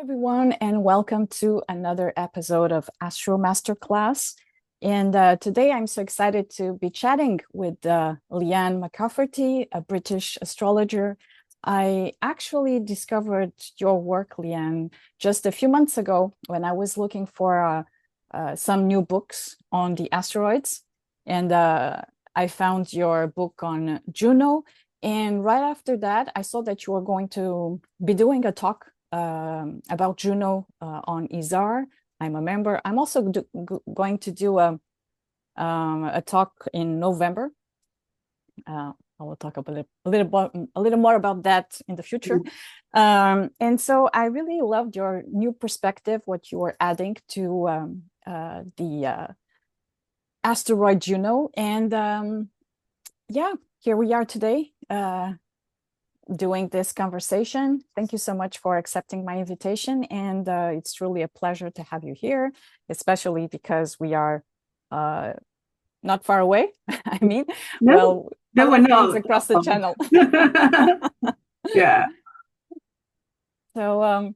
Everyone, and welcome to another episode of Astro Masterclass. And today I'm so excited to be chatting with Lianne McCafferty, a British astrologer. I actually discovered your work, Lianne, just a few months ago when I was looking for some new books on the asteroids. And I found your book on Juno. And right after that, I saw that you were going to be doing a talk about Juno on Izar. I'm a member. I'm also going to do a talk in November. I will talk a little more about that in the future. And so I really loved your new perspective, what you were adding to the asteroid Juno. And yeah, here we are today. Doing this conversation. Thank you so much for accepting my invitation. And it's truly a pleasure to have you here, especially because we are not far away. I mean, no, we're not across the channel. Yeah. So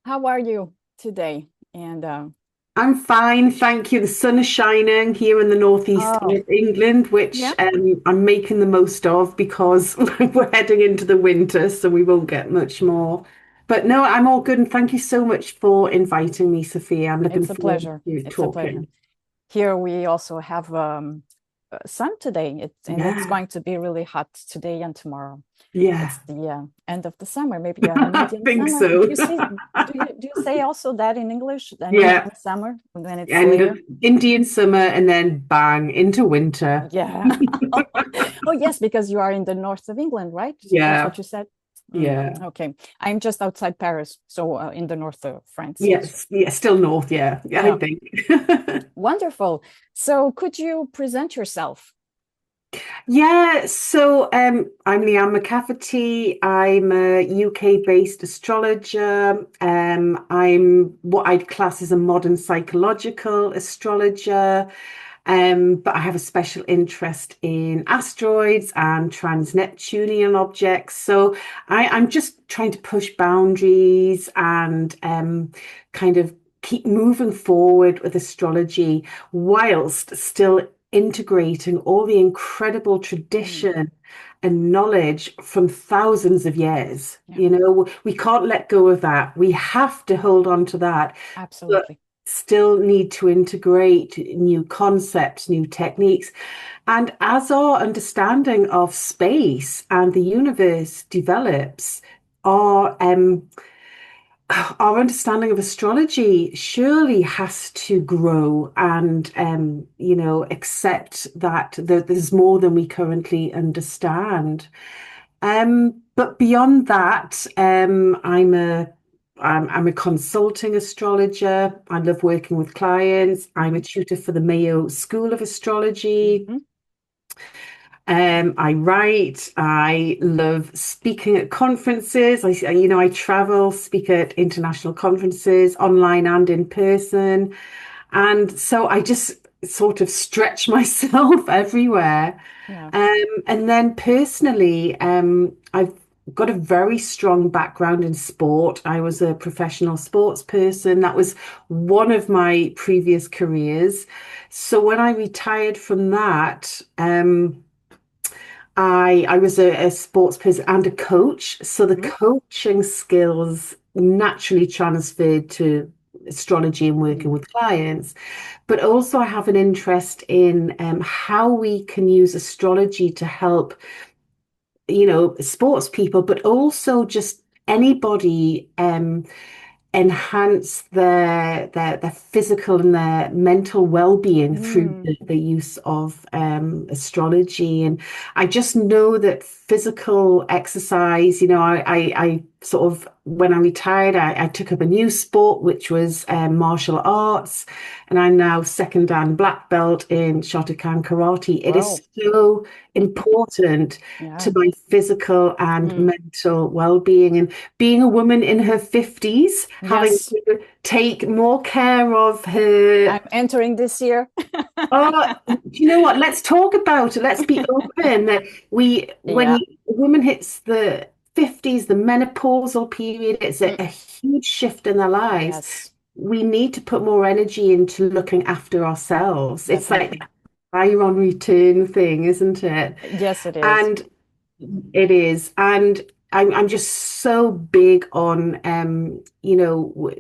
how are you today? And I'm fine, thank you. The sun is shining here in the northeast of England, which yeah. I'm making the most of because we're heading into the winter, so we won't get much more. But no, I'm all good, and thank you so much for inviting me, Sophia. I'm looking It's a forward pleasure. to It's a pleasure. talking. Here we also have sun today, and it's going to be really hot today and tomorrow. Yeah. It's the end of the summer, maybe a medium think summer. so. Do you say also that in English? An Yeah. Indian summer when it's End later? of Indian summer and then bang into winter. Yeah. Oh, yes, because you are in the north of England, right? Yeah. That's what you said. Yeah. Okay. I'm just outside Paris, so in the north of France. Yes. Yeah. Still north. Yeah. I think. Wonderful. So could you present yourself? Yeah, so I'm Lianne McCafferty. I'm a UK-based astrologer. I'm what I'd class as a modern psychological astrologer. But I have a special interest in asteroids and trans-Neptunian objects. So I'm just trying to push boundaries and kind of keep moving forward with astrology whilst still integrating all the incredible tradition and knowledge from thousands of years. Yeah. You know, we can't let go of that. We have to hold on to that. Absolutely. Still need to integrate new concepts, new techniques. And as our understanding of space and the universe develops, our understanding of astrology surely has to grow and accept that there's more than we currently understand. But beyond that, I'm a consulting astrologer. I love working with clients. I'm a tutor for the Mayo School of Astrology. I write. I love speaking at conferences. I travel, speak at international conferences, online and in person. And so I just sort of stretch myself everywhere. Yeah. And then personally, I've got a very strong background in sport. I was a professional sports person. That was one of my previous careers. So when I retired from that, I was a sports person and a coach. So the coaching skills naturally transferred to astrology and working with clients. But also I have an interest in how we can use astrology to help, sports people, but also just anybody enhance their physical and their mental well-being through the use of astrology. And I just know that physical exercise, I sort of, when I retired, I took up a new sport, which was martial arts, and I'm now second dan black belt in Shotokan karate. It is so important to my physical and mental well-being, and being a woman in her 50s, having to take more care of her. I'm entering this year. Oh, you know what? Let's talk about it. Let's be open. When a woman hits the 50s, the menopausal period. It's Mm, a huge shift in their lives. yes, We need to put more energy into looking after ourselves. It's like definitely. iron return thing, isn't it? Yes, it is. And it is. And I'm just so big on,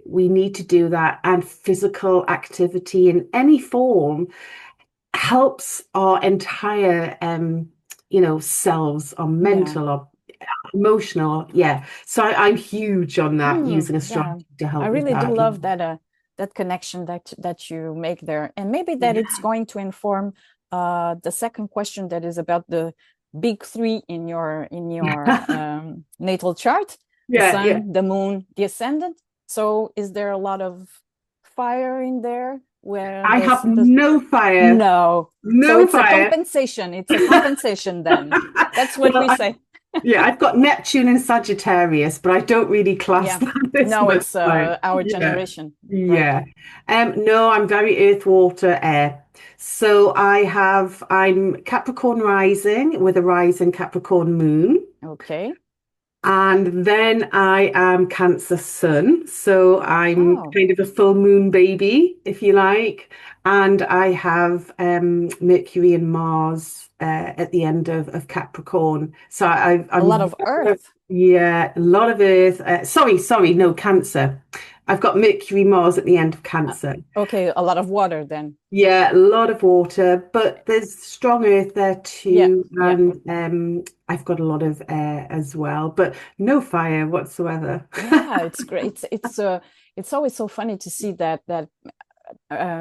we need to do that. And physical activity in any form helps our entire, selves, our Yeah. mental, our emotional. Yeah. So I'm huge on that, using Yeah. astrology to I help with really do that. love that that connection that you make there. And maybe that Yeah. it's going to inform the second question that is about the big three in your natal chart, the Yeah. Yeah. sun, the moon, the ascendant. So is there a lot of fire in there where I have the no fire. no. So No it's a fire. compensation. It's a compensation then. That's what Well, we say. yeah, I've got Neptune in Sagittarius, but I don't really class Yeah. that as No, much it's fire. our Yeah. generation, right? Yeah. No, I'm very earth, water, air. So I'm Capricorn rising with a rising Capricorn moon. Okay. And then I am Cancer Sun. So I'm Oh, kind of a full moon baby, if you like. And I have Mercury and Mars at the end of Capricorn. So a lot of earth. yeah, a lot of Earth. Sorry, no, Cancer. I've got Mercury, Mars at the end of Uh, Cancer. okay, a lot of water then. Yeah, a lot of water, but there's strong earth there Yeah, too, yeah, and I've got a lot of air as well, but no fire whatsoever. yeah. It's great. It's always so funny to see that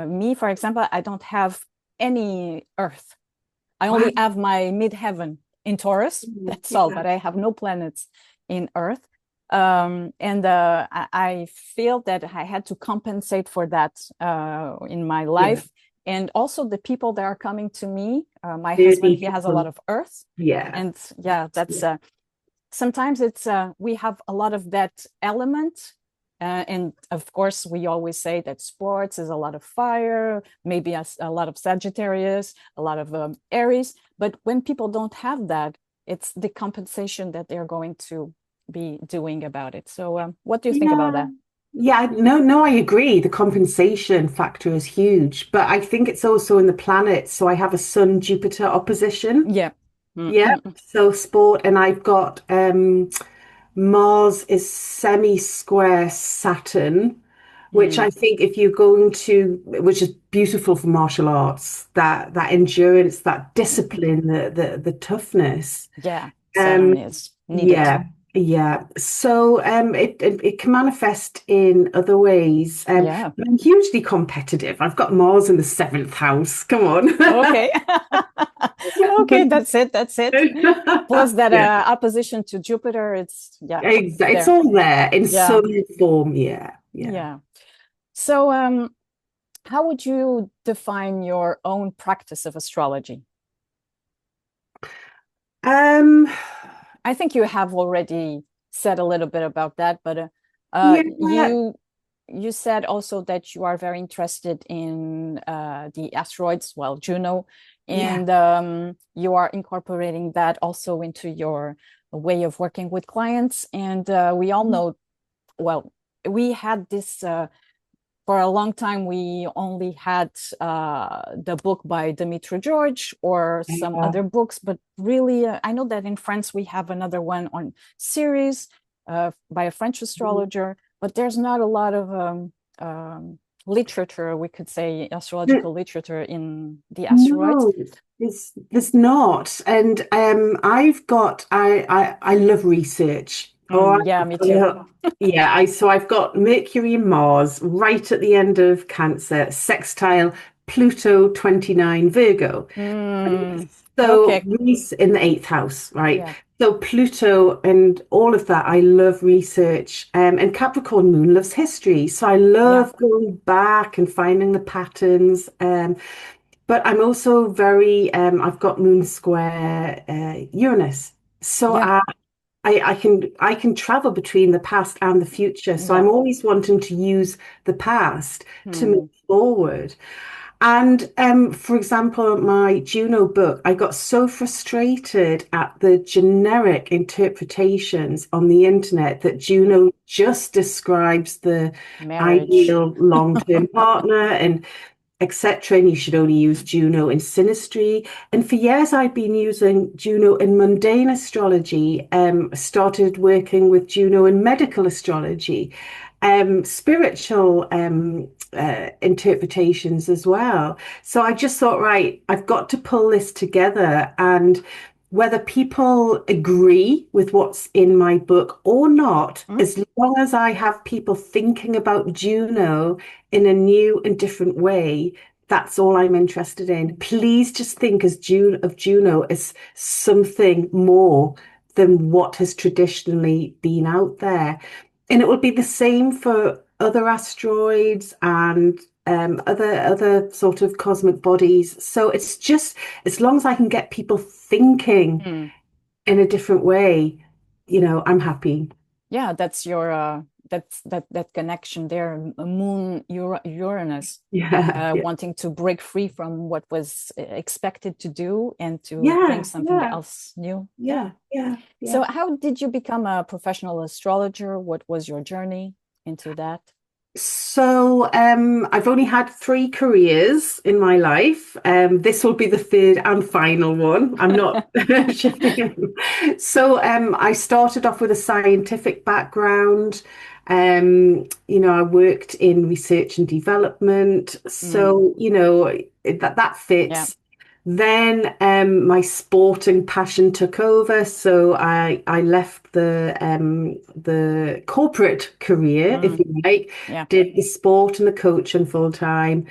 me, for example, I don't have any earth. I Wow. only have my midheaven in Taurus. That's all, Yeah, but I have no planets in Earth. And I feel that I had to compensate for that in my yeah, life. And also the people that are coming to me. My husband, dirty he has a lot people. of Earth. Yeah, And yeah, that's sometimes it's we have a lot of that element. And of course, we always say that sports is a lot of fire, maybe a lot of Sagittarius, a lot of Aries. But when people don't have that, it's the compensation that they're going to be doing about it. So, what do you think about yeah, that? yeah. No, I agree. The compensation factor is huge, but I think it's also in the planets. So I have a Sun Jupiter opposition. Yeah. Mm, Yeah, mm, mm, so sport, and I've got Mars is semi-square Saturn, which mm. I think if you're going to, which is beautiful for martial arts, that endurance, that discipline, the toughness. Yeah, Um, Saturn is needed. yeah, yeah. So it can manifest in other ways. Yeah. I'm hugely competitive. I've got Mars in the seventh house. Come on. Okay. Okay, that's it. That's it. Plus that Yeah. opposition to Jupiter, it's Exactly. It's there. all there in Yeah, some form. Yeah. Yeah. yeah. So, how would you define your own practice of astrology? Um, I think you have already said a little bit about that, but yeah. you said also that you are very interested in the asteroids, well, Juno, Yeah. and you are incorporating that also into your way of working with clients. And we all know, well, we had this for a long time. We only had the book by Dimitri George or some Yeah. other books, but really, I know that in France we have another one on series by a French astrologer, but there's not a lot of literature, we could say, astrological literature in the asteroids. No, there's not. And I love research. All right. Yeah, me too. Yeah, I've got Mercury and Mars right at the end of Cancer, sextile Pluto 29 Virgo. So Okay. Greece in the eighth house, right? Yeah. So Pluto and all of that, I love research. And Capricorn Moon loves history. So I Yeah. love going back and finding the patterns. But I'm also I've got Moon Square Uranus. So Yeah. I can travel between the past and the future. So I'm Yeah. always wanting to use the past to move Hmm. forward. And for example, my Juno book, I got so frustrated at the generic interpretations on the internet that Juno just describes the Marriage. ideal long-term partner and etc. And you should only use Juno in synastry. And for years, I'd been using Juno in mundane astrology, started working with Juno in medical astrology, spiritual interpretations as well. So I just thought, right, I've got to pull this together. And whether people agree with what's in my book or not, Mm, as long as I have people thinking about Juno in a new and different way, that's all I'm interested in. Please just think of Juno as something more than what has traditionally been out there. And it will be the same for other asteroids and other sort of cosmic bodies. So it's just as long as I can get people thinking mm. in a different way, I'm happy. Yeah, that's your that connection there. Moon Uranus, Yeah, yeah, wanting to break free from what was expected to do and to bring yeah, something yeah, else new. Yeah. yeah, yeah, So yeah. how did you become a professional astrologer? What was your journey into that? So I've only had three careers in my life. This will be the third and final one. I'm not shifting. So I started off with a scientific background. I worked in research and development. Mm, So, that yeah. fits. Then my sporting passion took over, so I left the corporate career, if Mm, you like, yeah. did the sport and the coaching full time.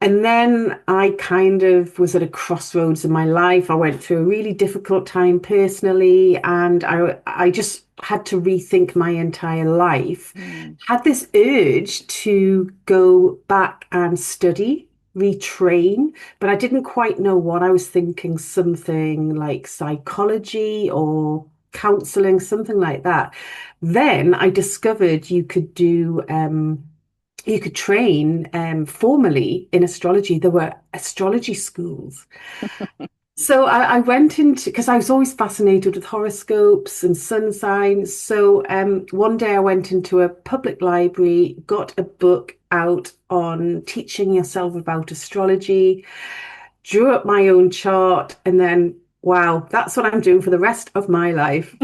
And then I kind of was at a crossroads in my life. I went through a really difficult time personally, and I just had to rethink my entire life. Mm, Had this urge to go back and study, retrain, but I didn't quite know what I was thinking, something like psychology or counseling, something like that. Then I discovered you could train formally in astrology. There were astrology schools. So I went into, because I was always fascinated with horoscopes and sun signs. So one day I went into a public library, got a book out on teaching yourself about astrology, drew up my own chart, and then, wow, that's what I'm doing for the rest of my life.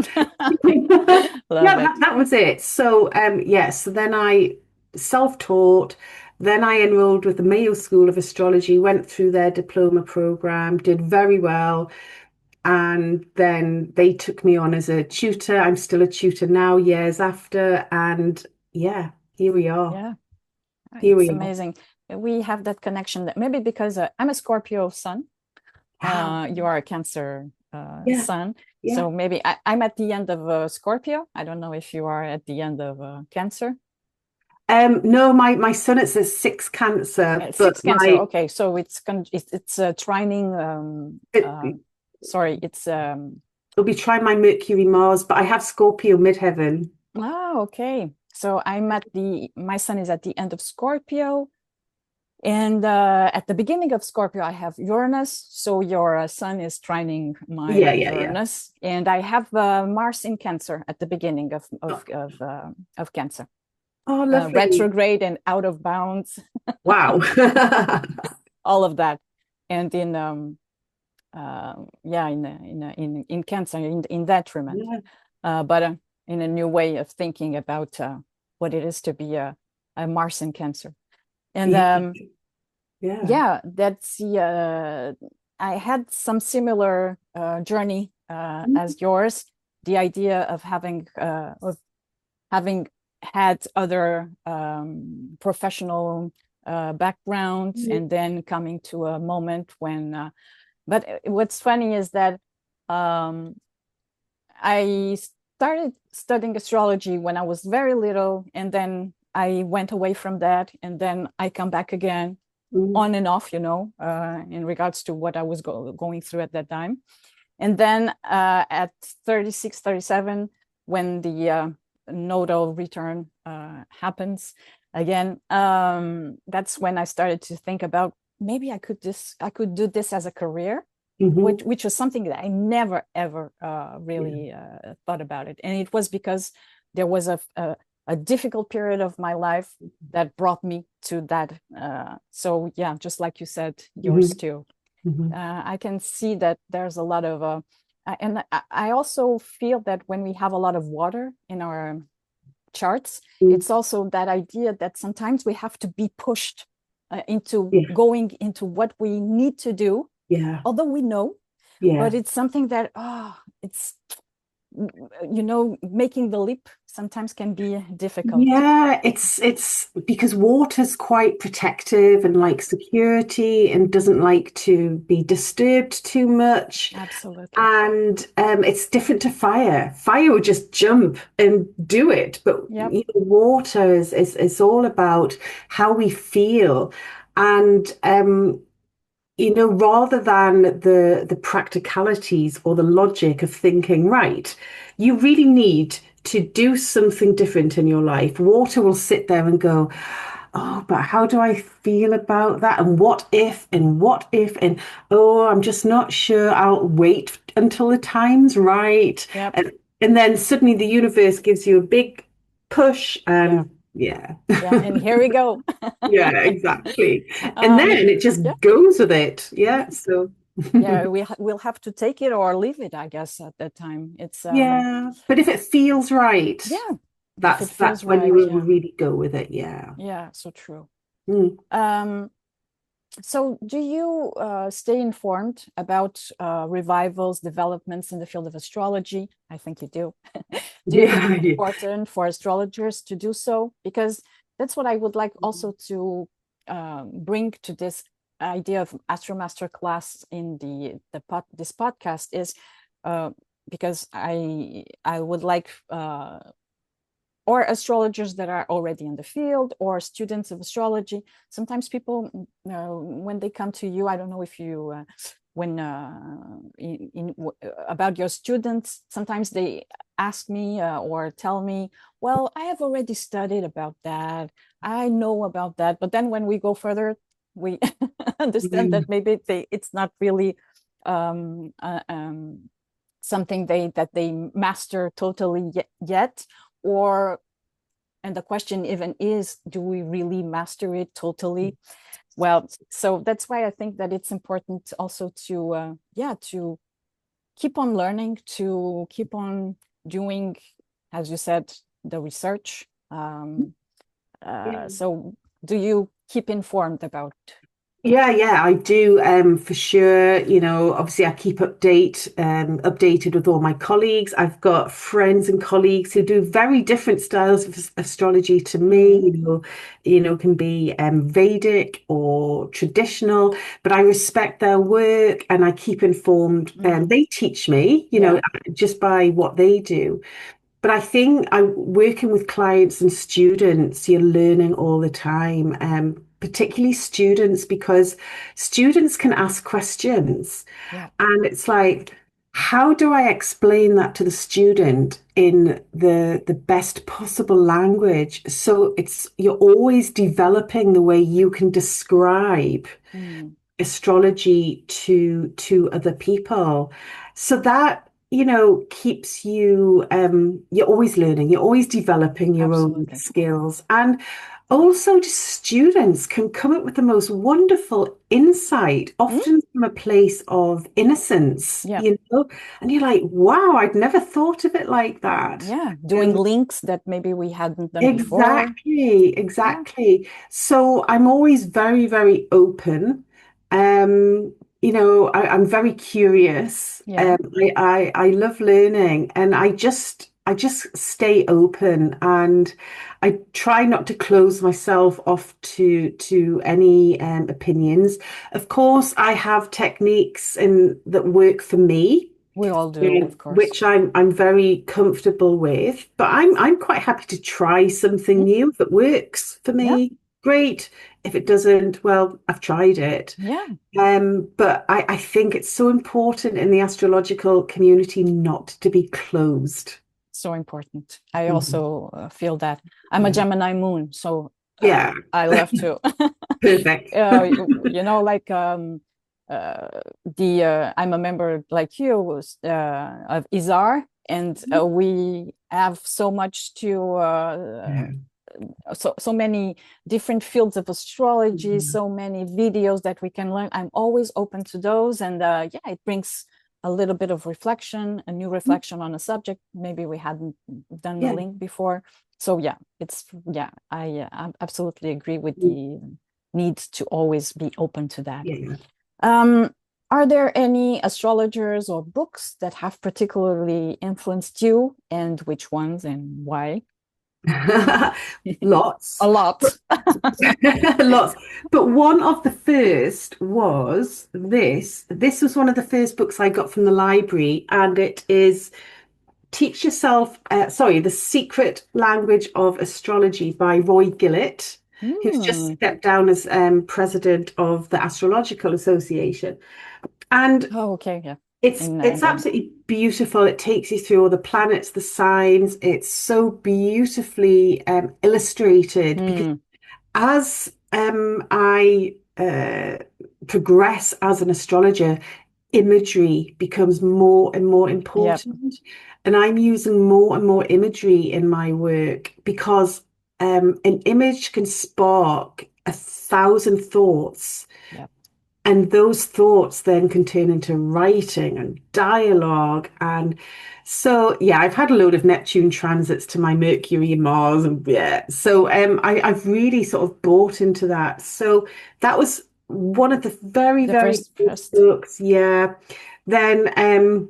love Yeah, it. that was it. So, yes, so then I self-taught. Then I enrolled with the Mayo School of Astrology, went through their diploma program, did very well. And then they took me on as a tutor. I'm still a tutor now, years after. And yeah, here we are. Yeah, Here it's we are. amazing. We have that connection that maybe because I'm a Scorpio sun, Wow. you are a Cancer Yeah, sun. yeah. So maybe I'm at the end of Scorpio. I don't know if you are at the end of Cancer. No, my son is a six Cancer, but Six Cancer. Okay, so it's trining. it, Sorry, it's it'll be trying my Mercury Mars, but I have Scorpio midheaven. okay. So I'm at my sun is at the end of Scorpio. And at the beginning of Scorpio, I have Uranus. So your sun is trining my Yeah, yeah, yeah. Uranus, and I have Mars in Cancer at the beginning Oh, of Cancer, oh, lovely. retrograde and out of bounds, Wow. all of that, and in yeah, in Cancer, in detriment, Yeah, but in a new way of thinking about what it is to be a Mars in Cancer, and yeah, yeah. yeah, that's the I had some similar journey Mm, as yours. The idea of having had other professional backgrounds, mm, and then coming to a moment when. But what's funny is that um, I started studying astrology when I was very little, and then I went away from that, and then I come back again mm, on and off, in regards to what I was going through at that time. And then at 36, 37, when the nodal return happens again, that's when I started to think about maybe I could do this as a career, Hmm. which was something that I never ever Yeah. really thought about it. And it was because there was a difficult period of my life that brought me to that. So yeah, just like you said, yours Hmm. too. Hmm. I can see that there's a lot of, and I also feel that when we have a lot of water in our charts, it's also that idea that sometimes we have to be pushed into Yeah. going into what we need to do, Yeah. although we know, but Yeah. it's something that, it's, making the leap sometimes can be difficult. Yeah, it's because water's quite protective and like security and doesn't like to be disturbed too much. Absolutely. And it's different to fire. Fire would just jump and do it, but Yep. water is all about how we feel. And rather than the practicalities or the logic of thinking, right, you really need to do something different in your life. Water will sit there and go, oh, but how do I feel about that? And what if, and what if, and oh, I'm just not sure. I'll wait until the time's right. Yep. And then suddenly the universe gives you a big push Yeah. and yeah. Yeah. And here we go. Yeah, exactly. And then um, it just yeah. goes with it. Yeah. So, Yeah. We'll have to take it or leave it, I guess, at that time. It's, yeah. But if it feels right, yeah, if it that's feels when you right. will Yeah. really go with it. Yeah. Yeah. So true. Mm. Um, So, do you stay informed about revivals, developments in the field of astrology? I think you do. Do you think Yeah. it's important for astrologers to do so? Because that's what I would like also to bring to this idea of AstroMasterclass in this podcast is uh, because I would like or astrologers that are already in the field or students of astrology. Sometimes people, when they come to you, I don't know if you, when about your students, sometimes they ask me or tell me, well, I have already studied about that. I know about that. But then when we go further, we understand Mm. that maybe it's not really um, uh, um, something that they master totally yet, or and the question even is, do we really master it totally? Well, so that's why I think that it's important also to to keep on learning, to keep on doing, as you said, the research. Yeah. So do you keep informed about? Yeah, I do, for sure. Obviously I keep updated with all my colleagues. I've got friends and colleagues who do very different styles of astrology to me, Mhm. can be Vedic or traditional, but I respect their work and I keep informed. And Mhm. they teach me, Yeah. just by what they do. But I think I'm working with clients and students, you're learning all the time, particularly students, because students can ask questions. Yeah. And it's like, how do I explain that to the student in the best possible language? So you're always developing the way you can describe Mm. astrology to other people. So that, keeps you you're always learning, you're always developing your own Absolutely. skills. And also just students can come up with the most wonderful insight, Mm? often from a place of innocence, Yeah. and you're like, wow, I'd never thought of it like that. Yeah. Doing links that maybe we hadn't done before. Exactly, Yeah. exactly. So I'm always very, very open. I'm very curious. Yeah. I love learning, and I just stay open, and I try not to close myself off to any opinions. Of course, I have techniques that work for me, We all do, of course. which I'm very comfortable with. But I'm quite happy to try something Mm? new. If it works for Yeah. me, great. If it doesn't, well, I've tried it. Yeah. But I think it's so important in the astrological community not to be closed. So important. I Mhm. also feel that I'm a Yeah. Gemini moon, so Yeah. I love to. Perfect. Like I'm a member like you of IZAR, and we have so much to Yeah. so many different fields of astrology, Mhm. so many videos that we can learn. I'm always open to those, and yeah, it brings a little bit of reflection, a new reflection on a subject maybe we hadn't done the Yeah. link before. So yeah, I absolutely agree with Mm. the need to always be open to that. Yeah. um are there any astrologers or books that have particularly influenced you, and which ones and why? Lots. A lot. Lots. But one of the first was this. This was one of the first books I got from the library, and it is Teach Yourself, The Secret Language of Astrology by Roy Gillett, who's just Hmm. stepped down as president of the Astrological Association. And Oh, okay, yeah. In it's England. absolutely beautiful. It takes you through all the planets, the signs. It's so beautifully illustrated because Hmm. as I progress as an astrologer, imagery becomes more and more Yep. important. And I'm using more and more imagery in my work because an image can spark 1,000 thoughts. Yep. And those thoughts then can turn into writing and dialogue. And so, yeah, I've had a load of Neptune transits to my Mercury and Mars. And yeah, so I've really sort of bought into that. So that was one of the very, The very first first. books. Yeah. Then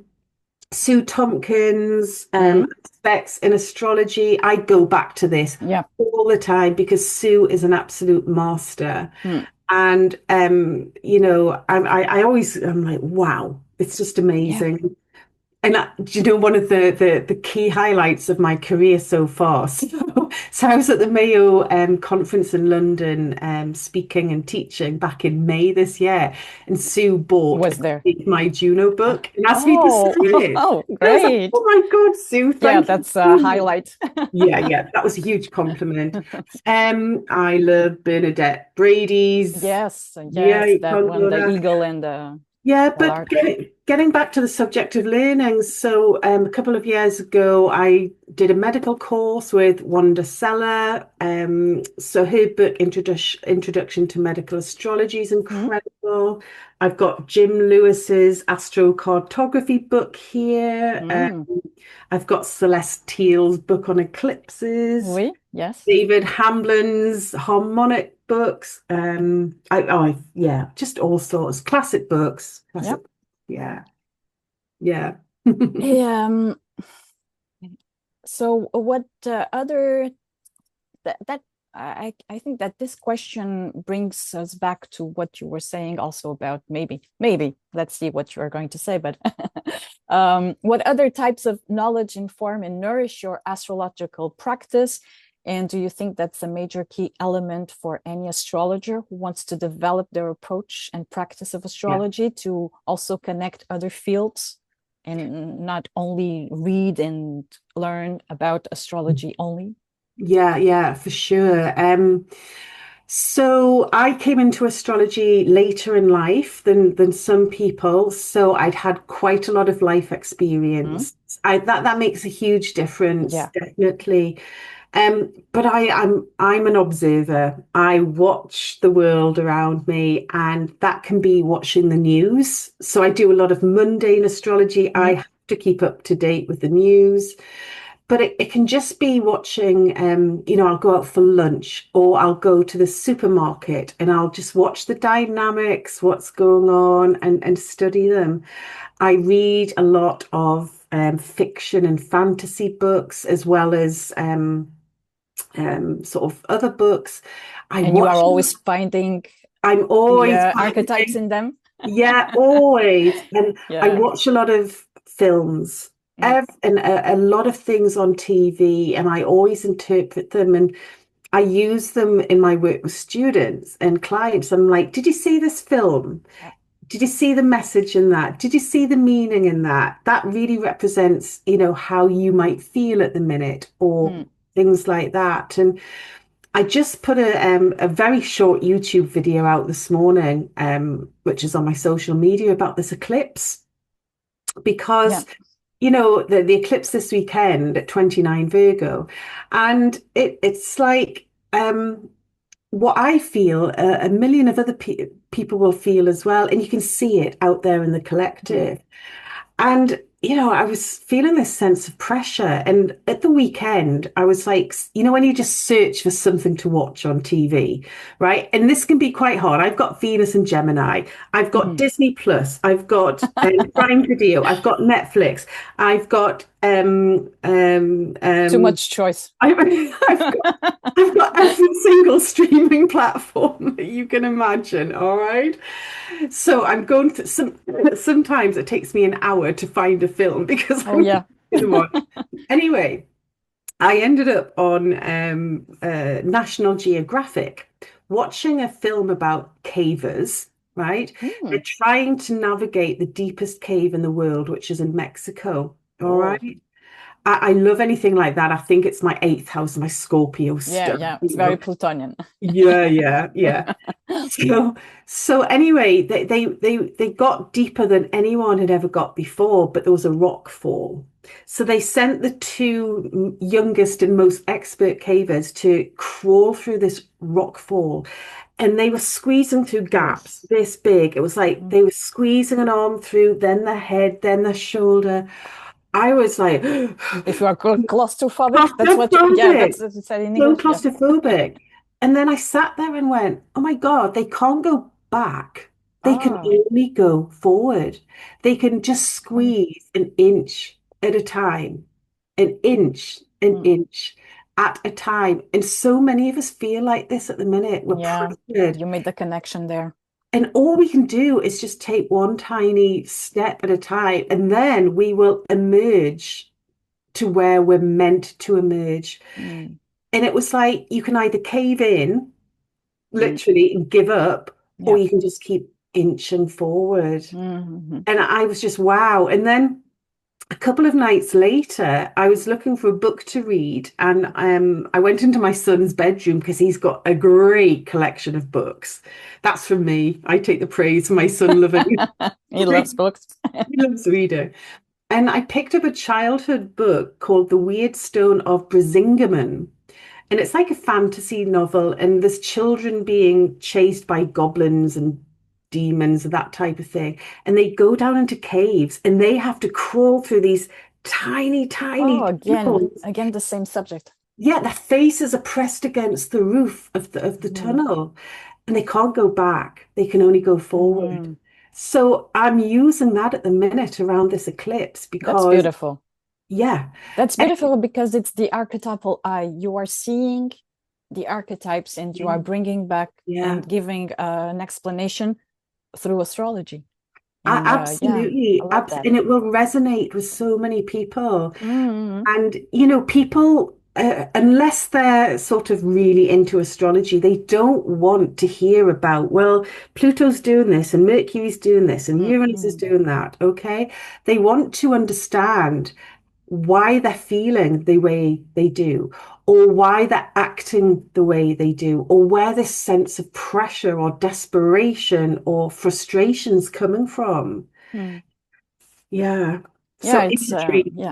Sue Tompkins, Hmm. Specs in Astrology. I go back to this Yeah. all the time because Sue is an absolute master. Hmm. And I always I'm like, wow, it's just Yeah. amazing. And do you know one of the key highlights of my career so far? So I was at the Mayo conference in London speaking and teaching back in May this year, and Sue bought a Was there. copy of my Juno Ah. book and asked me to sign Oh, it. oh, And I was like, great. oh my God, Sue, Yeah, thank you that's a so much. highlight. Yeah, yeah, that was a huge compliment. I love Bernadette Brady's. Yes, Yeah, yes, you that can't one, go the there. eagle and the Yeah, but lark. getting back to the subject of learning, so a couple of years ago, I did a medical course with Wanda Seller. So her book, Introduction to Medical Astrology, is Hmm? incredible. I've got Jim Lewis's astrocartography book here. Hmm. I've got Celeste Teal's book on eclipses. Oui, yes. David Hamlin's harmonic books. Yeah, just all sorts. Classic books. Yep. Classic. Yeah. Yeah. Um, so what other that I think that this question brings us back to what you were saying also about maybe let's see what you are going to say, but what other types of knowledge inform and nourish your astrological practice, and do you think that's a major key element for any astrologer who wants to develop their approach and practice of Yeah. astrology to also connect other fields and not only read and learn about astrology only? Yeah, yeah, for sure. So I came into astrology later in life than some people. So I'd had quite a lot of life Hmm? experience. That makes a huge difference, Yeah. definitely. But I'm an observer. I watch the world around me, and that can be watching the news. So I do a lot of mundane astrology. I Hmm? have to keep up to date with the news. But it can just be watching, I'll go out for lunch or I'll go to the supermarket and I'll just watch the dynamics, what's going on, and study them. I read a lot of fiction and fantasy books as well as sort of other books. I And you are watch, always finding I'm the always archetypes finding, in them. yeah, always. And I Yeah. watch a lot of films. Mm. And a lot of things on TV, and I always interpret them and I use them in my work with students and clients. I'm like, did you see this film? Yeah. Did you see the message in that? Did you see the meaning in that? That really represents, how you might feel at the minute or Mm. things like that. And I just put a very short YouTube video out this morning, which is on my social media about this eclipse Yeah. because the eclipse this weekend at 29 Virgo, and it's like what I feel, a million of other people will feel as well, and you can see it out there in the Mm. collective. And, I was feeling this sense of pressure. And at the weekend, I was like, when you just search for something to watch on TV, right? And this can be quite hard. I've got Venus and Gemini. I've got Mhm. Disney Plus. I've got Prime Video. I've got Netflix. I've got Too much choice. I've, I've got I've got every single streaming platform that you can imagine. All right. So I'm going to sometimes it takes me an hour to find a film because Oh I'm yeah. the one. Anyway, I ended up on National Geographic watching a film about cavers, right? They're Mm. trying to navigate the deepest cave in the world, which is in Mexico. All Oh right. I love anything like that. I think it's my eighth house, my Scorpio yeah, stuff, yeah. It's very Plutonian. Yeah, yeah, yeah. So anyway, they got deeper than anyone had ever got before, but there was a rock fall. So they sent the two youngest and most expert cavers to crawl through this rock fall, and they were squeezing through Oh. gaps this big. It was like Mm. they were squeezing an arm through, then the head, then the shoulder. I was like, If you are claustrophobic, that's what you, yeah, claustrophobic, that's what you said in so English. Yeah. claustrophobic. And then I sat there and went, oh my God, they can't go back. They can Ah, only go forward. They can just funny. squeeze an inch at a time, an Mm. inch at a time. And so many of us feel like this at the minute. We're Yeah, pressured. you made the connection there. And all we can do is just take one tiny step at a time, and then we will emerge to where we're meant to emerge. Mm. And it was like you can either cave in, Mm. literally, and give up, or Yeah. you can just keep inching forward. Mhm. And I was just, wow. And then a couple of nights later, I was looking for a book to read, and I went into my son's bedroom because he's got a great collection of books. That's from me. I take the praise for my son loving. He loves books. He loves reading. And I picked up a childhood book called The Weird Stone of Brisingamen. And it's like a fantasy novel, and there's children being chased by goblins and demons and that type of thing. And they go down into caves and they have to crawl through these tiny, Oh, tiny again, tunnels. again, the same subject. Yeah, their faces are pressed against the roof of the Mhm. tunnel, and they can't go back. They can only go forward. Mhm. So I'm using that at the minute around this eclipse That's because, beautiful. yeah, That's eh, beautiful because it's the archetypal eye. You are seeing the archetypes and you are bringing back yeah. and giving an explanation through astrology. And yeah, I Absolutely. love that. And it will resonate with so many people. Mm. And, people, unless they're sort of really into astrology, they don't want to hear about, well, Pluto's doing this and Mercury's doing this and Uranus is Mm. doing that. Okay. They want to understand why they're feeling the way they do, or why they're acting the way they do, or where this sense of pressure or desperation or frustration's coming from. Mm. Yeah. Yeah, So it's imagery. yeah,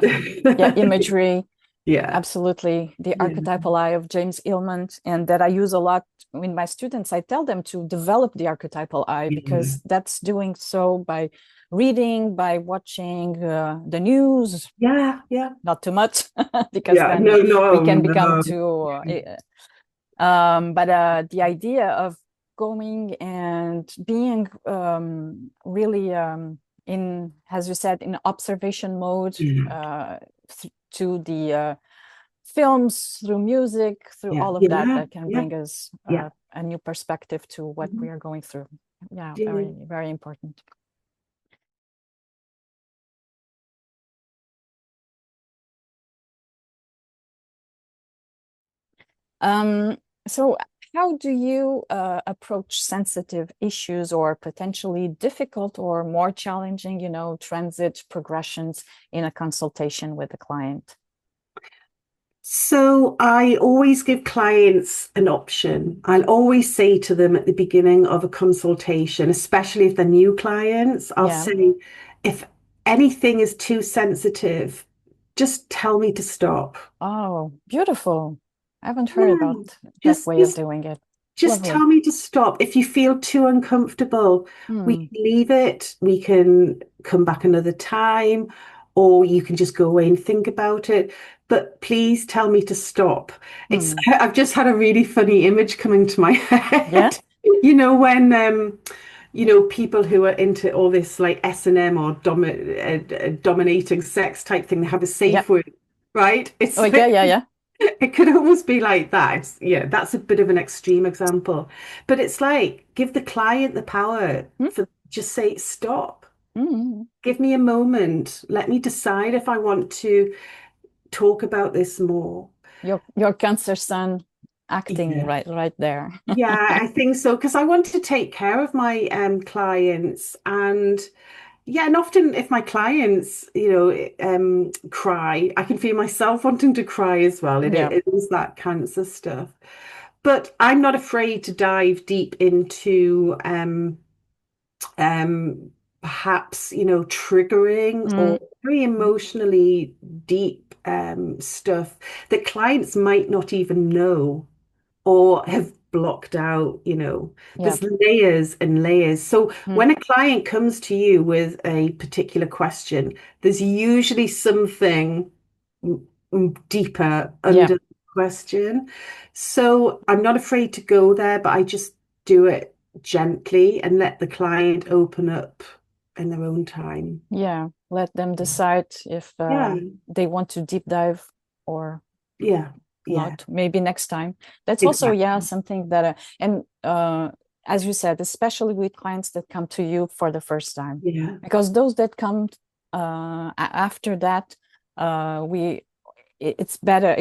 yeah, imagery. Yeah. Absolutely. The Yeah. archetypal eye of James Illman, and that I use a lot with my students. I tell them to develop the archetypal eye Yeah. because that's doing so by reading, by watching the news, Yeah. Yeah. not too much, because Yeah. then No, we no, can become no. too. But the idea of going and being really in, as you said, in observation mode Yeah. to the films, through music, through Yeah. all of that, Yeah. that can Yeah. bring us Yeah. a new perspective to what we Mhm. are going through. Yeah, Yeah. very, very important. So how do you approach sensitive issues or potentially difficult or more challenging, transit progressions in a consultation with a client? So I always give clients an option. I'll always say to them at the beginning of a consultation, especially if they're new clients, I'll Yeah. say, if anything is too sensitive, just tell me to stop. Oh, beautiful. I haven't heard Yeah, about that just way of just doing it. just Lovely. tell me to stop. If you feel too uncomfortable, we Hmm. can leave it. We can come back another time, or you can just go away and think about it. But please tell me to stop. It's Hmm. I've just had a really funny image coming to my Yeah. head. When people who are into all this like S&M or dominating sex type thing, they have a Yeah. safe word, right? Oh, It's yeah, like yeah, yeah. it could almost be like that. Yeah, that's a bit of an extreme example. But it's like give the client the power Hmm? for just say stop. Hmm. Give me a moment. Let me decide if I want to talk about this more. Your Cancer sun acting Yeah. right there. Yeah, I think so because I want to take care of my clients and yeah, and often if my clients, cry, I can feel myself wanting to cry as well. Yeah. It is that cancer stuff. But I'm not afraid to dive deep into perhaps, triggering Mm. or very emotionally deep stuff that clients might not even know or have blocked out, Yeah. there's layers and layers. So Mm. when a client comes to you with a particular question, there's usually something deeper Yeah. under the question. So I'm not afraid to go there, but I just do it gently and let the client open up in their own time. Yeah. Let them decide if Yeah, they want to deep dive or yeah, yeah, not. Maybe next time. That's also, yeah, exactly. something that, and as you said, especially with clients that come to you for the first time, Yeah. because those that come after that, it's better.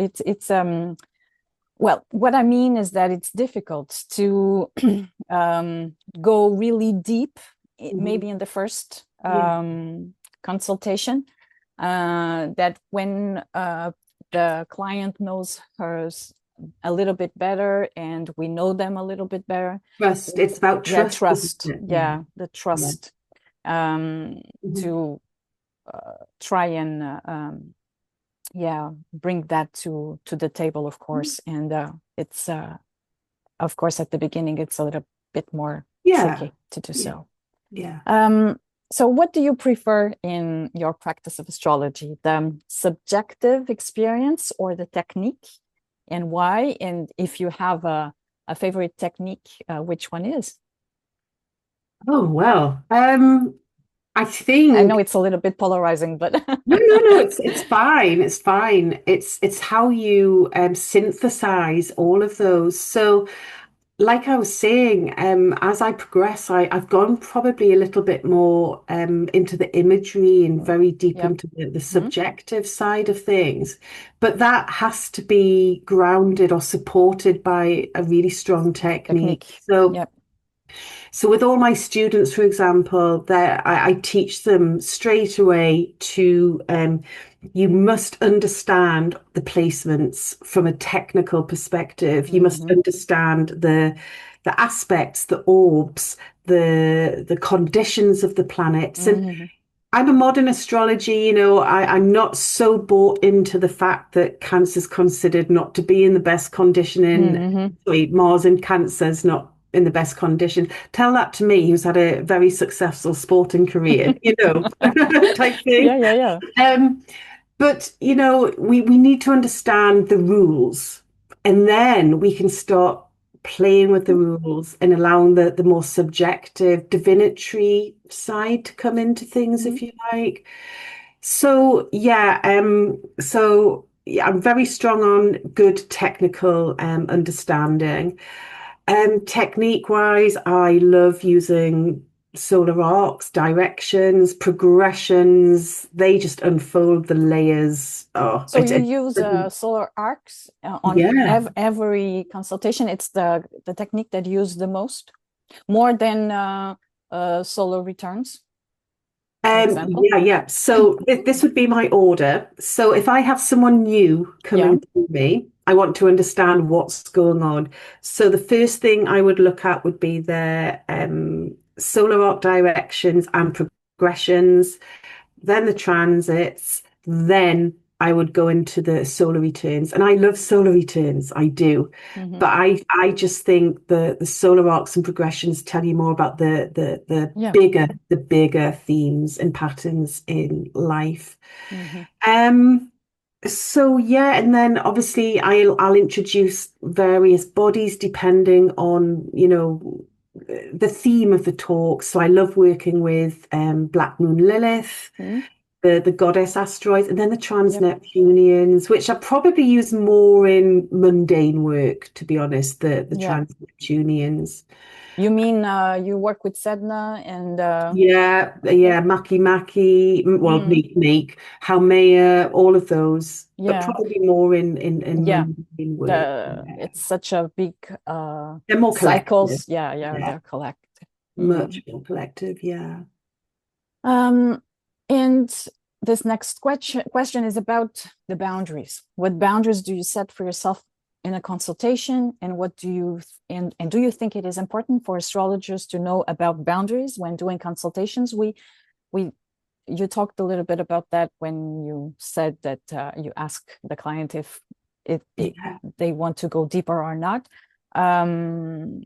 Well, what I mean is that it's difficult to go really deep, Mhm. maybe in the first Yeah. consultation, that when the client knows hers a little bit better and we know them a little bit better. Trust. It's about Yeah, trust, isn't trust. it? Yeah. Yeah, the Yeah. trust um, Mhm. to try and yeah, bring that to the table, of course. And it's of course at the beginning it's a little bit more Yeah. tricky to do Yeah. so. Yeah. So what do you prefer in your practice of astrology, the subjective experience or the technique, and why? And if you have a favorite technique, which one is? Oh, well. I I know think it's a little bit polarizing, but no, it's fine. It's fine. It's how you synthesize all of those. So like I was saying, as I progress, I've gone probably a little bit more into the imagery and very deep yeah. into the Hmm. subjective side of things. But that has to be grounded or supported by a really strong technique. Technique. So Yeah. so with all my students, for example, I teach them straight away to you must understand the placements from a technical perspective. You must Hmm. understand the aspects, the orbs, the conditions of the planets. And Hmm. I'm a modern astrology, I'm not so bought into the fact that Cancer's considered not to be in the best condition Hmm. sorry, Mars in Cancer's not in the best condition. Tell that to me, who's had a very successful sporting career, type Yeah, thing. yeah, yeah. Um, but we need to understand the rules, and then we can start playing with the rules and allowing the more subjective divinatory side to come into things, Mhm. if you like. So yeah, yeah, I'm very strong on good technical understanding. Technique wise, I love using solar arcs, directions, progressions. They just unfold the layers. Oh, So you use it- solar arcs on yeah. every consultation. It's the technique that you use the most, more than solar returns. for example? Yeah. So this would be my order. So if I have someone new Yeah. coming to me, I want to understand what's going on. So the first thing I would look at would be their solar arc directions and progressions, then the transits, then I would go into the solar returns. And I love solar returns, I do. Hmm. But I just think the solar arcs and progressions tell you more about the Yeah. bigger themes and patterns in life. Hmm. Um, so yeah, and then obviously I'll introduce various bodies depending on, the theme of the talk. So I love working with Black Moon Lilith, Hmm. the goddess asteroids, and then the trans Yep. Neptunians, which I probably use more in mundane work, to be honest, the Yeah. trans Neptunians. You mean you work with Sedna and Yeah, okay. Maki Maki, well, Mm, Meek Meek, Haumea, all of those, but yeah. probably more in Yeah. mundane work. The Yeah. it's such a big They're more collective. cycles. Yeah, yeah, Yeah, they're collected. much more collective. Yeah. Um, and this next question is about the boundaries. What boundaries do you set for yourself in a consultation, and what do you and do you think it is important for astrologers to know about boundaries when doing consultations? We you talked a little bit about that when you said that you ask the client if Yeah. they want to go deeper or not. Um,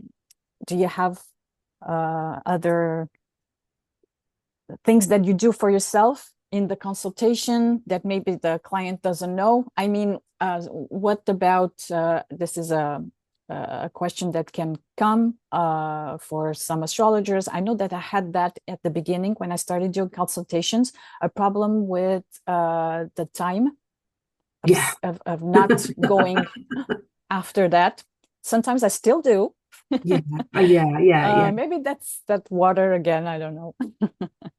do you have other things that you do for yourself in the consultation that maybe the client doesn't know? I mean, what about this is a question that can come for some astrologers. I know that I had that at the beginning when I started doing consultations, a problem with the time Yeah. of not going after that. Sometimes I still do. Yeah. Yeah. Maybe that's that water again. I don't know.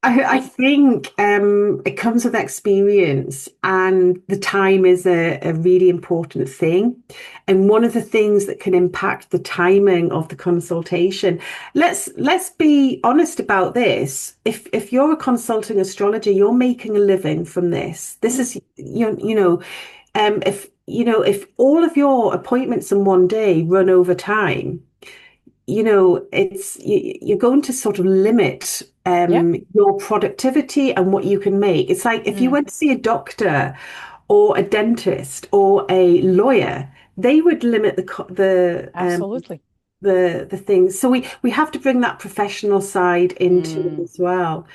I think it comes with experience, and the time is a really important thing. And one of the things that can impact the timing of the consultation, let's be honest about this. If you're a consulting astrologer, you're making a living from this. This Mm, is if all of your appointments in one day run over time, you're going to sort of limit yeah. your productivity and what you can make. It's like if you Mm, went to see a doctor or a dentist or a lawyer, they would limit absolutely. the things. So we have to bring that professional side into it Mm, as well.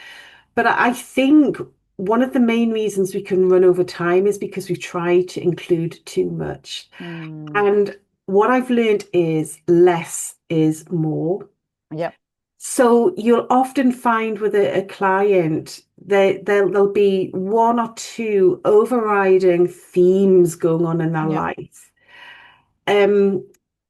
But I think one of the main reasons we can run over time is because we try to include too much. mm, And what I've learned is less is more. yeah. So you'll often find with a client that there'll be one or two overriding themes going on in their Yeah. life, um,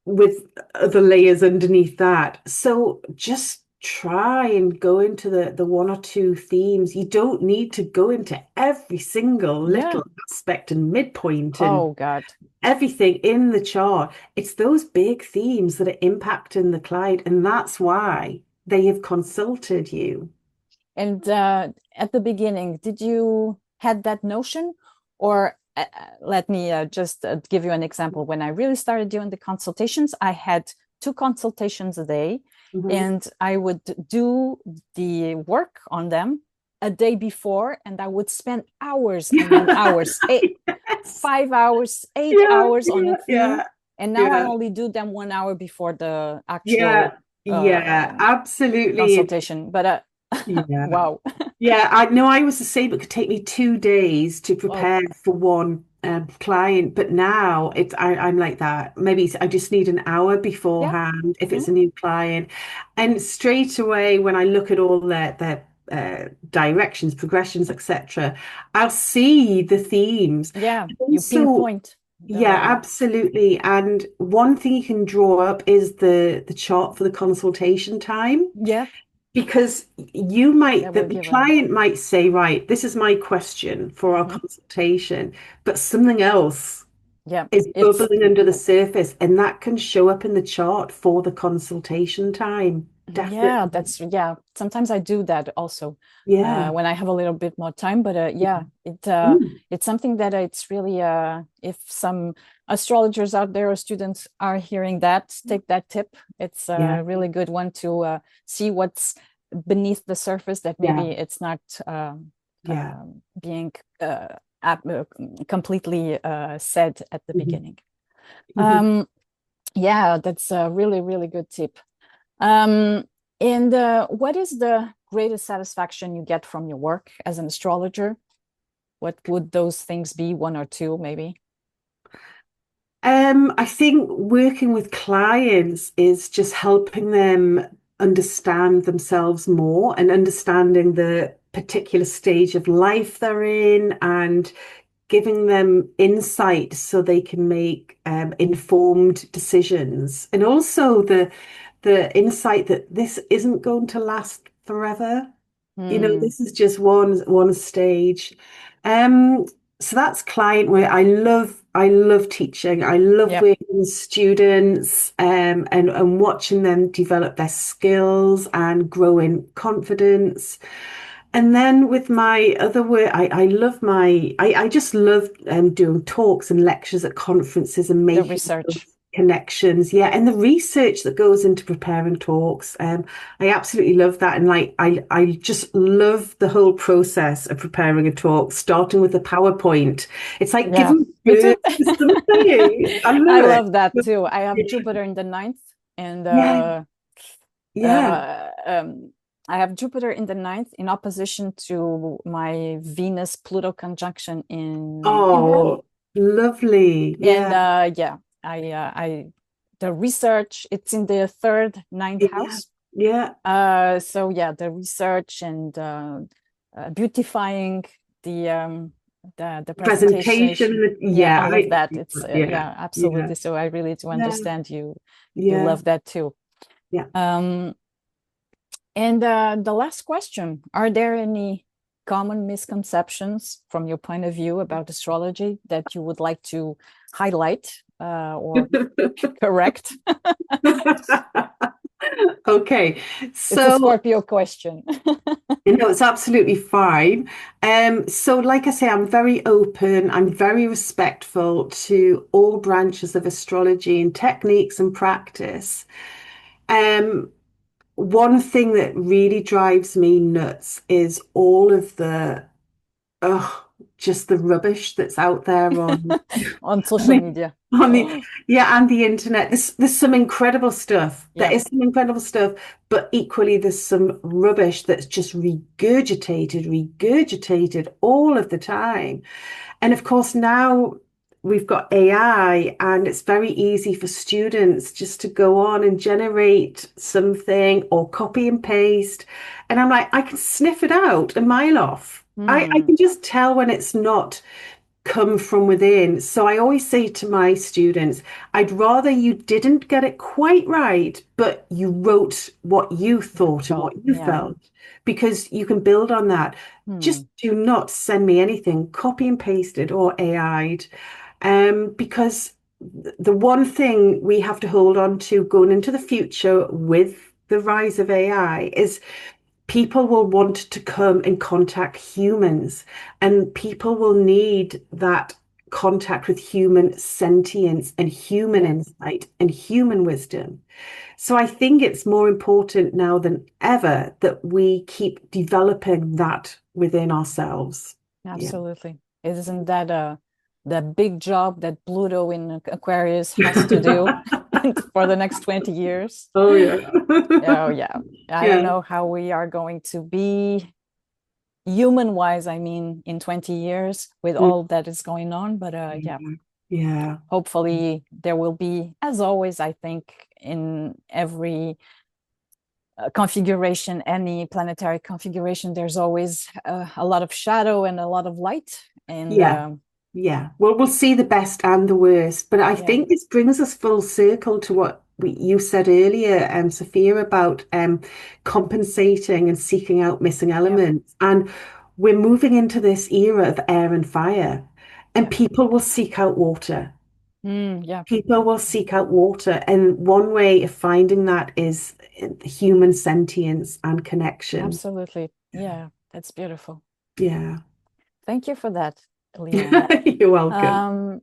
with the layers underneath that. So just try and go into the one or two themes. You don't need to go into every single Yeah. little aspect and midpoint and Oh God. everything in the chart. It's those big themes that are impacting the client, and that's why they have consulted you. And at the beginning, did you had that notion, or let me just give you an example. When I really started doing the consultations, I had two consultations a day, Mhm. and I would do the work on them a day before, and I would spend hours, I mean hours, Yes. 5 hours, eight Yeah, hours on a yeah, theme, yeah, and now I yeah, only do them 1 hour before the yeah, actual yeah, absolutely. consultation. But Yeah. wow. Yeah, I know I was the same. It could take me 2 days to Oh, prepare for one client, but now I'm like that. Maybe I just need an hour yeah. beforehand if it's Mhm. a new client, and straight away when I look at all their directions, progressions, etc., I'll see the themes. Yeah, you Also, pinpoint yeah, the absolutely. And one thing you can draw up is the chart for the consultation time. yeah, Because that the, will the give a client might say, right, this is my question for our mhm. consultation, but something else Yeah, is it's bubbling under the surface, and that can show up in the chart for the consultation time. Yeah, Definitely. sometimes I do that also Yeah. when I have a little bit more time. But Mm. it's something that it's really if some astrologers out there or students are hearing that, take that tip. It's Yeah. a really good one to see what's beneath the surface that maybe Yeah. it's not Yeah. being completely said at the Mhm. beginning. Mhm. Um, yeah, that's a really, really good tip. Um, and what is the greatest satisfaction you get from your work as an astrologer? What would those things be? One or two, maybe? I think working with clients is just helping them understand themselves more and understanding the particular stage of life they're in and giving them insight so they can make informed decisions. And also the insight that this isn't going to last forever. You know, Hmm. this is just one stage. Um, so that's client work. I love teaching. I love Yep. working with students and watching them develop their skills and grow in confidence. And then with my other work, I just love doing talks and lectures at conferences and The making those research. connections. Yeah, and the research that goes into preparing talks. I absolutely love that. And like I just love the whole process of preparing a talk, starting with the PowerPoint. It's like Yeah, giving me too. birth to something. I I love it. love that too. I have Yeah, Jupiter in the ninth, and yeah, yeah. uh, um, I have Jupiter in the ninth in opposition to my Venus Pluto conjunction in Leo. Oh, lovely. And Yeah, I the research, it's in the third, ninth yeah, house. yeah. So yeah, the research and beautifying the the presentation. Presentation. Yeah, Yeah, all of that. It's yeah, yeah, yeah, absolutely. So I really do yeah, understand you. You yeah, love that too. yeah. Um, and the last question, are there any common misconceptions from your point of view about astrology that you would like to highlight or correct? Okay, It's a so Scorpio question. it's absolutely fine. So like I say, I'm very open, I'm very respectful to all branches of astrology and techniques and practice. Um, One thing that really drives me nuts is all of the oh, just the rubbish that's out there on On I social mean, media. on the yeah, and the internet. There's some incredible stuff. There Yeah, is some incredible stuff, but equally there's some rubbish that's just regurgitated all of the time. And of course now we've got AI and it's very easy for students just to go on and generate something or copy and paste. And I'm like, I can sniff it out a mile off. I hmm, can just tell when it's not come from within. So I always say to my students, I'd rather you didn't get it quite right, but you wrote what you you thought and felt, what you yeah. felt, because you can build on that. Hmm. Just do not send me anything copy and pasted or AI'd, because the one thing we have to hold on to going into the future with the rise of AI is people will want to come and contact humans, and people will need that contact with human sentience and human Yeah, insight and human wisdom. So I think it's more important now than ever that we keep developing that within ourselves. Yeah. absolutely. Isn't that the big job that Pluto in Aquarius has to do for the next 20 years? Oh yeah. Oh yeah. I don't Yeah. know how we are going to be human wise, I mean, in 20 years with Mm, all that is going on. But yeah, yeah. Yeah. hopefully there will be, as always, I think, in every configuration, any planetary configuration, there's always a lot of shadow and a lot of light. And Yeah. Yeah, well, we'll see the best and the worst, but I yeah, think this brings us full circle to what you said earlier, Sophia, about compensating and seeking out missing yeah, elements. And we're moving into this era of air and fire, and yeah. people will seek out water. Yeah, People will seek out water, and one way of finding that is human sentience and connection. absolutely. Yeah, that's beautiful. Yeah. Thank you for that, Liane. You're welcome. Um,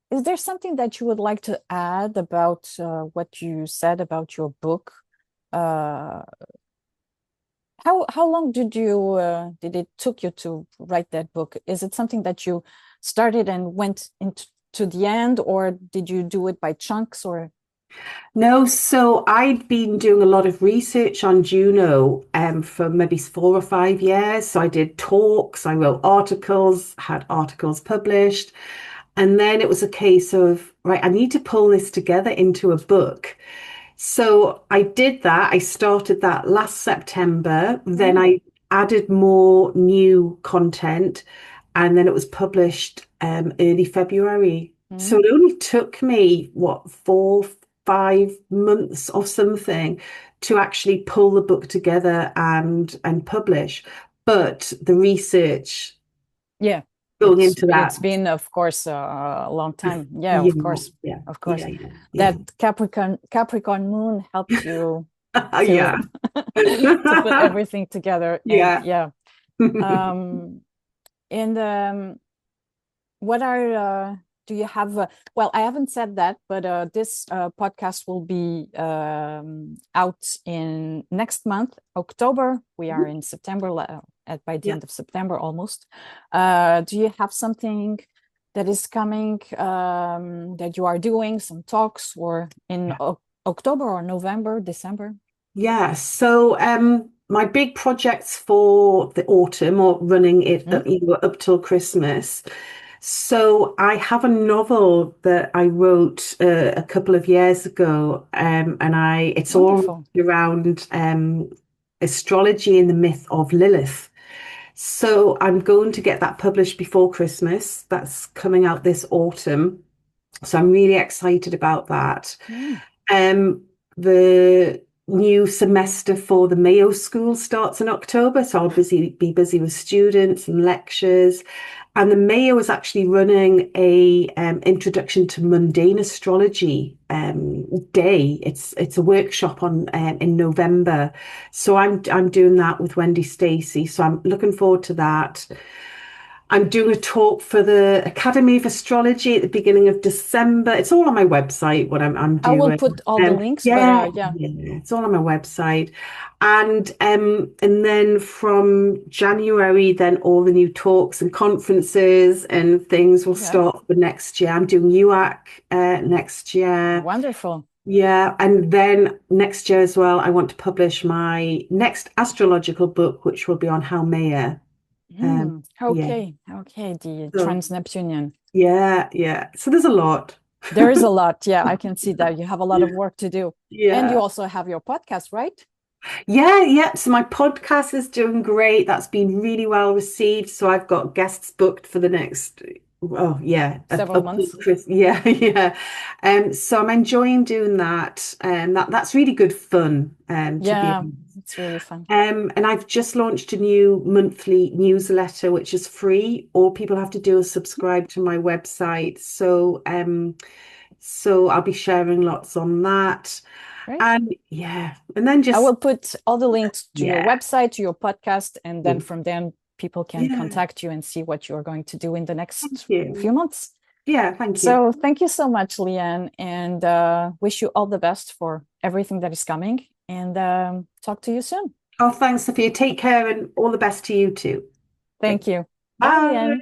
is there something that you would like to add about what you said about your book? Uh, how long did it took you to write that book? Is it something that you started and went into to the end, or did you do it by chunks? Or No, so I'd been doing a lot of research on Juno for maybe 4 or 5 years. So I did talks, I wrote articles, had articles published. And then it was a case of, right, I need to pull this together into a book. So I did that. I started that last September. Then mm, I added more new content, and then it was published early February. So mm, it only took me, what, 5 months or something to actually pull the book together and publish. But the research yeah, going into it's that, been, of course, a long time. Yeah, yeah, of course, yeah, of course. yeah, yeah, yeah. That Capricorn moon helped you to Yeah. to put everything together, and Yeah. yeah. Um, and what are do you have well, I haven't said that, but this podcast will be out in next month, October. We are in September, at by the Yeah. end of September almost. Do you have something that is coming, that you are doing some talks, or in October or November, December? Yeah. So my big projects for the autumn or running it Mm, up till Christmas. So I have a novel that I wrote a couple of years ago, and it's all wonderful. around astrology and the myth of Lilith. So I'm going to get that published before Christmas. That's coming out this autumn. So I'm really excited about that. Mm, Um, the new semester for the Mayo School starts in October, so be busy with students and lectures. And the Mayo is actually running a introduction to mundane astrology day. It's a workshop on in November, so I'm doing that with Wendy Stacey. So I'm looking forward to that. I'm doing a talk for the Academy of Astrology at the beginning of December. It's all on my website, what I'm I will doing. put all the links, but Yeah, yeah, yeah, it's all on my website. And then from January, then all the new talks and conferences and things will yeah, start for next year. I'm doing UAC next year. wonderful. Yeah, and then next year as well, I want to publish my next astrological book, which will be on Haumea. Yeah. Okay, okay, the So trans-Neptunian. yeah, yeah. So there's a lot. There is a lot. Yeah, I can see that. You have a lot Yeah. of work to do. And you Yeah. also have your podcast, right? Yeah, yeah. So my podcast is doing great. That's been really well received. So I've got guests booked for the next, oh yeah, Several up till months. Chris. Yeah, yeah. So I'm enjoying doing that. And that's really good fun, to be Yeah, honest. it's really fun. And I've just launched a new monthly newsletter, which is free. All people have to do is subscribe to my website. So I'll be sharing lots on that. Great. And yeah, and then I just will put all the links to your yeah, website, to your podcast, and then mm, from then people can yeah. contact you and see what you're going to do in the Thank next few you. months. Yeah, thank you. So thank you so much, Lianne, and wish you all the best for everything that is coming. And talk to you soon. Oh, thanks, Sophia. Take care and all the best to you too. Thank you. Bye, Bye. Lianne.